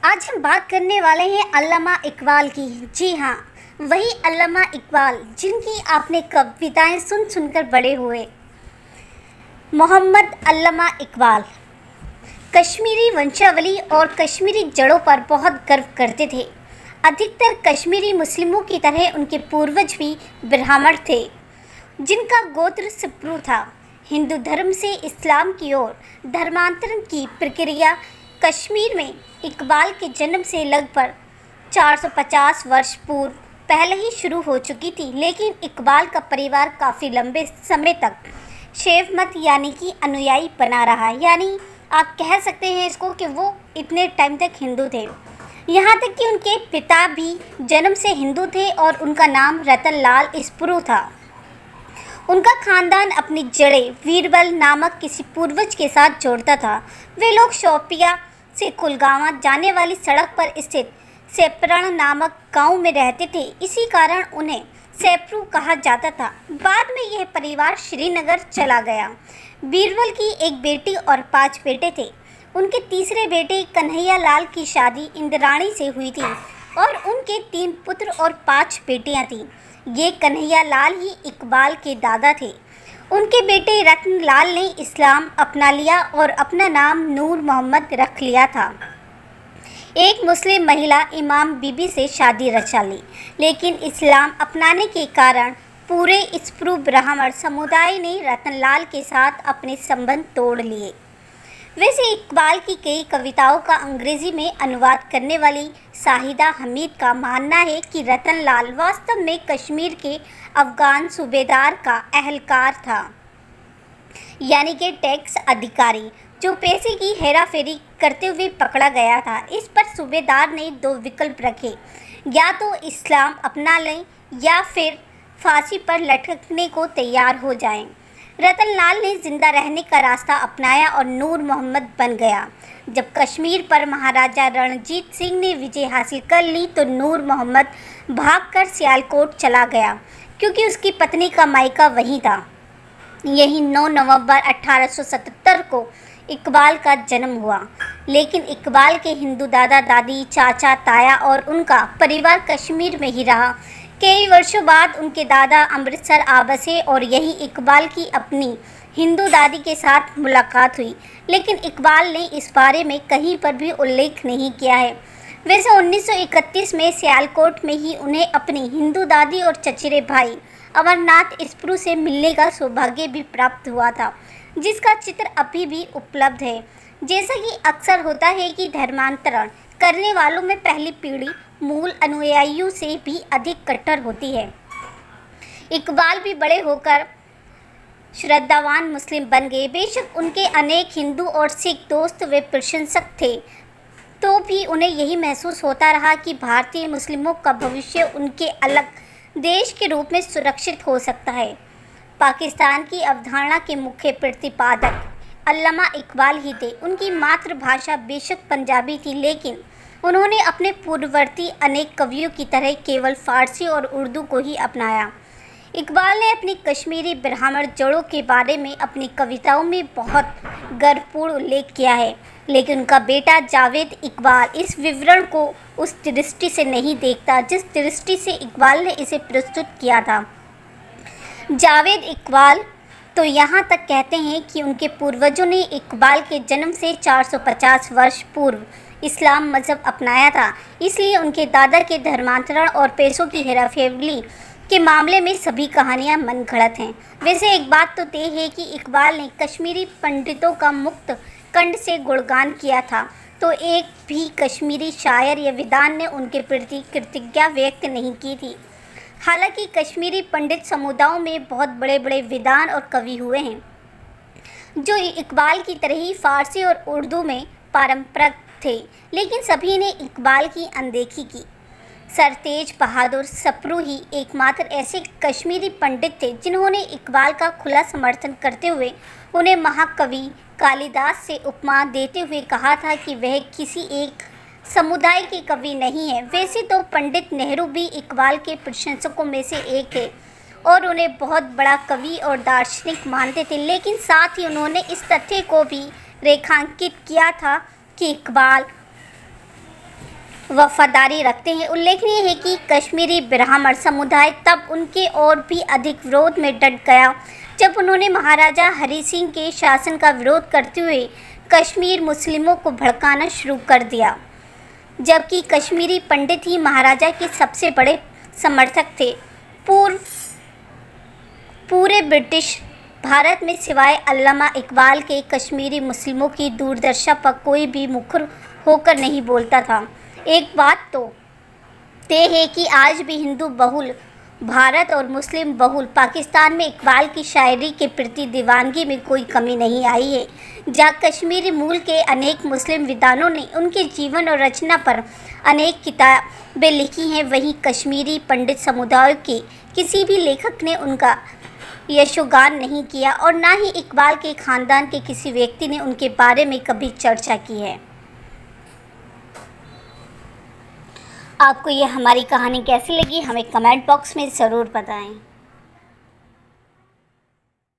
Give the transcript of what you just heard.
आज हम बात करने वाले हैं अल्लामा इकबाल की। जी हाँ, वही अल्लामा इकबाल जिनकी आपने कविताएं सुन सुनकर बड़े हुए। मोहम्मद अल्लामा इकबाल कश्मीरी वंशावली और कश्मीरी जड़ों पर बहुत गर्व करते थे। अधिकतर कश्मीरी मुस्लिमों की तरह उनके पूर्वज भी ब्राह्मण थे, जिनका गोत्र सिप्रू था। हिंदू धर्म से इस्लाम की ओर धर्मांतरण की प्रक्रिया कश्मीर में इकबाल के जन्म से लगभग 450 वर्ष पूर्व पहले ही शुरू हो चुकी थी, लेकिन इकबाल का परिवार काफ़ी लंबे समय तक शैव मत यानी कि अनुयायी बना रहा। यानी आप कह सकते हैं इसको कि वो इतने टाइम तक हिंदू थे, यहाँ तक कि उनके पिता भी जन्म से हिंदू थे और उनका नाम रतन लाल स्प्रू था। उनका खानदान अपनी जड़ें वीरबल नामक किसी पूर्वज के साथ जोड़ता था। वे लोग शोपिया से कुलगांवा जाने वाली सड़क पर स्थित सेप्रण नामक गांव में रहते थे, इसी कारण उन्हें सेप्रू कहा जाता था। बाद में यह परिवार श्रीनगर चला गया। बीरबल की एक बेटी और 5 बेटे थे। उनके तीसरे बेटे कन्हैया लाल की शादी इंद्राणी से हुई थी और उनके 3 पुत्र और 5 बेटियां थीं। ये कन्हैया लाल ही इकबाल के दादा थे। उनके बेटे रतन लाल ने इस्लाम अपना लिया और अपना नाम नूर मोहम्मद रख लिया था। एक मुस्लिम महिला इमाम बीबी से शादी रचा ली, लेकिन इस्लाम अपनाने के कारण पूरे स्प्रू ब्राह्मण समुदाय ने रतनलाल के साथ अपने संबंध तोड़ लिए। वैसे इकबाल की कई कविताओं का अंग्रेजी में अनुवाद करने वाली शाहिदा हमीद का मानना है कि रतनलाल वास्तव में कश्मीर के अफगान सूबेदार का अहलकार था, यानी कि टैक्स अधिकारी, जो पैसे की हेराफेरी करते हुए पकड़ा गया था। इस पर सूबेदार ने 2 विकल्प रखे, या तो इस्लाम अपना लें या फिर फांसी पर लटकने को तैयार हो जाएं। रतनलाल ने जिंदा रहने का रास्ता अपनाया और नूर मोहम्मद बन गया। जब कश्मीर पर महाराजा रणजीत सिंह ने विजय हासिल कर ली तो नूर मोहम्मद भागकर सियालकोट चला गया, क्योंकि उसकी पत्नी का मायका वहीं था। यही 9 नवंबर 1877 को इकबाल का जन्म हुआ, लेकिन इकबाल के हिंदू दादा दादी, चाचा, ताया और उनका परिवार कश्मीर में ही रहा। कई वर्षों बाद उनके दादा अमृतसर आ बसे और यही इकबाल की अपनी हिंदू दादी के साथ मुलाकात हुई, लेकिन इकबाल ने इस बारे में कहीं पर भी उल्लेख नहीं किया है। वैसे 1931 में सियालकोट में ही उन्हें अपनी हिंदू दादी और चचेरे भाई अमरनाथ स्प्रू से मिलने का सौभाग्य भी प्राप्त हुआ था, जिसका चित्र अभी भी उपलब्ध है। जैसा कि अक्सर होता है कि धर्मांतरण करने वालों में पहली पीढ़ी मूल अनुयायियों से भी अधिक कट्टर होती है। इकबाल भी बड़े होकर श्रद्धावान मुस्लिम बन गए। बेशक उनके अनेक हिंदू और सिख दोस्त व प्रशंसक थे, तो भी उन्हें यही महसूस होता रहा कि भारतीय मुस्लिमों का भविष्य उनके अलग देश के रूप में सुरक्षित हो सकता है। पाकिस्तान की अवधारणा के मुख्य प्रतिपादक अल्लामा इकबाल ही थे। उनकी मातृभाषा बेशक पंजाबी थी, लेकिन उन्होंने अपने पूर्ववर्ती अनेक कवियों की तरह केवल फ़ारसी और उर्दू को ही अपनाया। इकबाल ने अपनी कश्मीरी ब्राह्मण जड़ों के बारे में अपनी कविताओं में बहुत गर्वपूर्ण उल्लेख किया है, लेकिन उनका बेटा जावेद इकबाल इस विवरण को उस दृष्टि से नहीं देखता जिस दृष्टि से इकबाल ने इसे प्रस्तुत किया था। जावेद इकबाल तो यहाँ तक कहते हैं कि उनके पूर्वजों ने इकबाल के जन्म से 450 वर्ष पूर्व इस्लाम मज़हब अपनाया था, इसलिए उनके दादा के धर्मांतरण और पैसों की हेराफेरी के मामले में सभी कहानियाँ मनगढ़ंत हैं। वैसे एक बात तो तय है कि इकबाल ने कश्मीरी पंडितों का मुक्त कंठ से गुणगान किया था, तो एक भी कश्मीरी शायर या विद्वान ने उनके प्रति कृतज्ञता व्यक्त नहीं की थी। हालांकि कश्मीरी पंडित समुदायों में बहुत बड़े बड़े विद्वान और कवि हुए हैं, जो इकबाल की तरह ही फ़ारसी और उर्दू में पारंपरिक थे, लेकिन सभी ने इकबाल की अनदेखी की। सर तेज बहादुर सप्रू ही एकमात्र ऐसे कश्मीरी पंडित थे जिन्होंने इकबाल का खुला समर्थन करते हुए उन्हें महाकवि कालिदास से उपमा देते हुए कहा था कि वह किसी एक समुदाय के कवि नहीं है। वैसे तो पंडित नेहरू भी इकबाल के प्रशंसकों में से एक है और उन्हें बहुत बड़ा कवि और दार्शनिक मानते थे, लेकिन साथ ही उन्होंने इस तथ्य को भी रेखांकित किया था कि इकबाल वफादारी रखते हैं। उल्लेखनीय है कि कश्मीरी ब्राह्मण समुदाय तब उनके और भी अधिक विरोध में डट गया जब उन्होंने महाराजा हरि सिंह के शासन का विरोध करते हुए कश्मीर मुस्लिमों को भड़काना शुरू कर दिया। जबकि कश्मीरी पंडित ही महाराजा के सबसे बड़े समर्थक थे। पूरे ब्रिटिश भारत में सिवाय अल्लामा इकबाल के कश्मीरी मुस्लिमों की दुर्दशा पर कोई भी मुखर होकर नहीं बोलता था। एक बात तो तय है कि आज भी हिंदू बहुल भारत और मुस्लिम बहुल पाकिस्तान में इकबाल की शायरी के प्रति दीवानगी में कोई कमी नहीं आई है। जहाँ कश्मीरी मूल के अनेक मुस्लिम विद्वानों ने उनके जीवन और रचना पर अनेक किताबें लिखी हैं, वहीं कश्मीरी पंडित समुदाय के किसी भी लेखक ने उनका यशोगान नहीं किया और ना ही इकबाल के ख़ानदान के किसी व्यक्ति ने उनके बारे में कभी चर्चा की है। आपको ये हमारी कहानी कैसी लगी हमें कमेंट बॉक्स में ज़रूर बताएं।